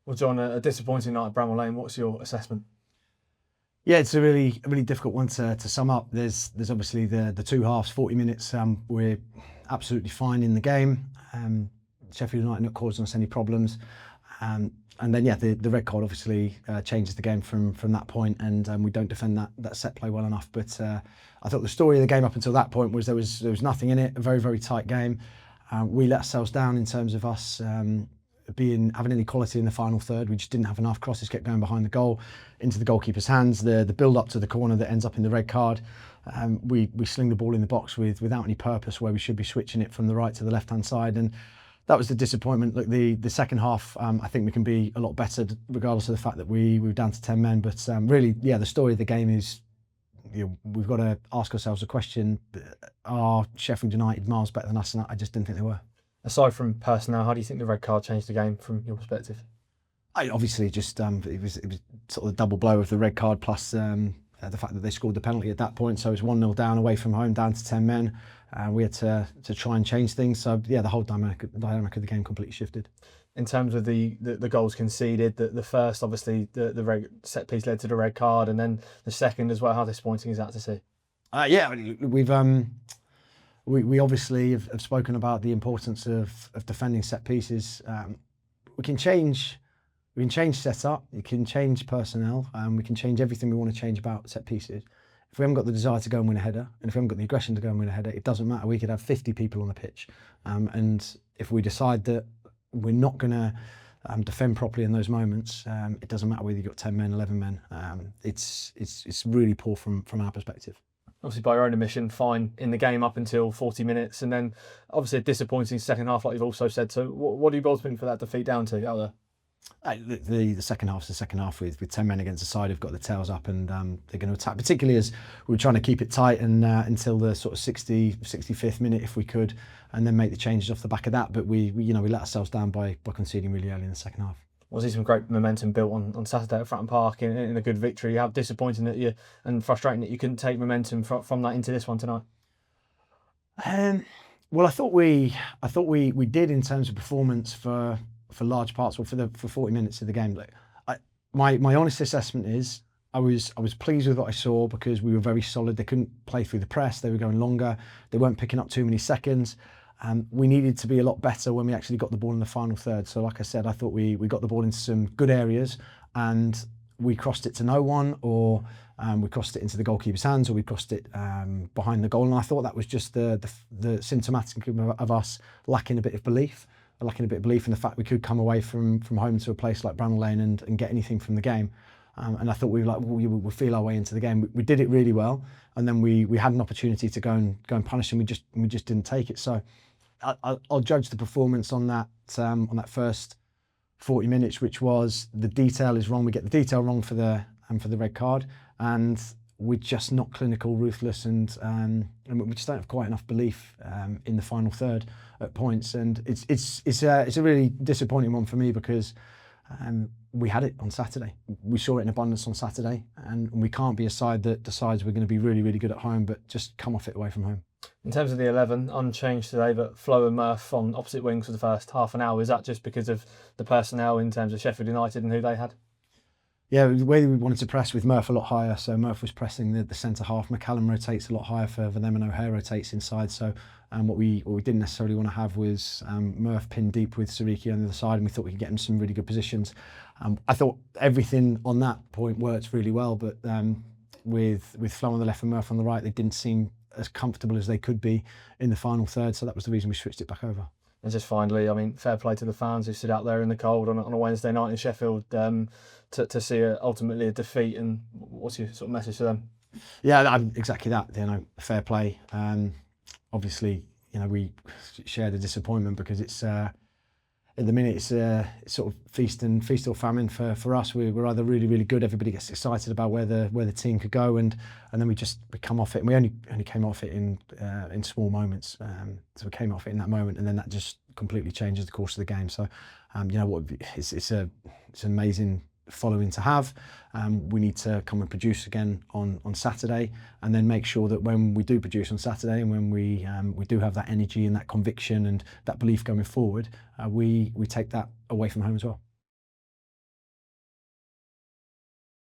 Well, John, a disappointing night at Bramall Lane. What's your assessment? Yeah, it's a really difficult one to sum up. There's obviously the two halves, 40 minutes. We're absolutely fine in the game. Sheffield United not causing us any problems. And then the red card obviously changes the game from that point, and we don't defend that set play well enough. But I thought the story of the game up until that point was there was nothing in it. A very tight game. We let ourselves down in terms of us having any quality in the final third. We just didn't have enough. Crosses kept going behind the goal into the goalkeeper's hands. The build up to the corner that ends up in the red card. We sling the ball in the box without any purpose, where we should be switching it from the right to the left hand side, and that was the disappointment. Look, the second half, I think we can be a lot better, regardless of the fact that we were down to 10 men. But really, the story of the game is, we've got to ask ourselves a question: are Sheffield United miles better than us? And I just didn't think they were. Aside from personnel, how do you think the red card changed the game from your perspective? Obviously, just it was sort of the double blow of the red card plus the fact that they scored the penalty at that point. So it was 1-0 down away from home, down to 10 men. We had to try and change things. So the whole dynamic of the game completely shifted. In terms of the goals conceded, the first, obviously the set piece led to the red card, and then the second as well. How disappointing is that to see? We obviously have spoken about the importance of defending set pieces. We can change setup, you can change personnel, we can change everything we want to change about set pieces. If we haven't got the desire to go and win a header, and if we haven't got the aggression to go and win a header, it doesn't matter. We could have 50 people on the pitch, and if we decide that we're not going to defend properly in those moments, it doesn't matter whether you've got 10 men, 11 men. It's really poor from our perspective. Obviously, by your own admission, fine in the game up until 40 minutes, and then obviously a disappointing second half, like you've also said. So, what do you both think for that defeat down to out there? The second half's the second half with 10 men against the side who've got the tails up, and they're going to attack, particularly as we were trying to keep it tight and until the sort of 65th minute if we could, and then make the changes off the back of that. But we let ourselves down by conceding really early in the second half. Was some great momentum built on Saturday at Fratton Park in a good victory? How disappointing and frustrating that you couldn't take momentum from that into this one tonight? Well, I thought we did in terms of performance for large parts, or for 40 minutes of the game. My honest assessment is I was pleased with what I saw, because we were very solid. They couldn't play through the press. They were going longer. They weren't picking up too many seconds. We needed to be a lot better when we actually got the ball in the final third. So like I said, I thought we got the ball into some good areas, and we crossed it to no one, or we crossed it into the goalkeeper's hands, or we crossed it behind the goal. And I thought that was just the symptomatic of us lacking a bit of belief in the fact we could come away from home to a place like Bramall Lane and get anything from the game. And I thought we'll feel our way into the game. We did it really well, and then we had an opportunity to go and punish them. We just didn't take it. So I'll judge the performance on that first 40 minutes, which was the detail is wrong. We get the detail wrong for the red card, and we're just not clinical, ruthless, and we just don't have quite enough belief in the final third at points. And it's a really disappointing one for me, because we had it on Saturday. We saw it in abundance on Saturday, and we can't be a side that decides we're going to be really good at home but just come off it away from home. In terms of the 11, unchanged today, but Flo and Murph on opposite wings for the first half an hour. Is that just because of the personnel in terms of Sheffield United and who they had? Yeah, the way we wanted to press with Murph a lot higher. So Murph was pressing the centre half. McCallum rotates a lot higher further them, and O'Hare rotates inside. So what we didn't necessarily want to have was Murph pinned deep with Sariki on the other side, and we thought we could get him some really good positions. I thought everything on that point worked really well, but with Flo on the left and Murph on the right, they didn't seem as comfortable as they could be in the final third. So that was the reason we switched it back over. And just finally, I mean, fair play to the fans who stood out there in the cold on a Wednesday night in Sheffield to see ultimately a defeat. And what's your sort of message to them? Yeah, exactly that. Fair play. Obviously, we share the disappointment, because it's at the minute it's sort of feast or famine for us. We're either really good, everybody gets excited about where the team could go, and then we come off it, and we only came off it in small moments. So we came off it in that moment, and then that just completely changes the course of the game. So it's an amazing following to have. We need to come and produce again on Saturday, and then make sure that when we do produce on Saturday, and when we do have that energy and that conviction and that belief going forward, we take that away from home as well.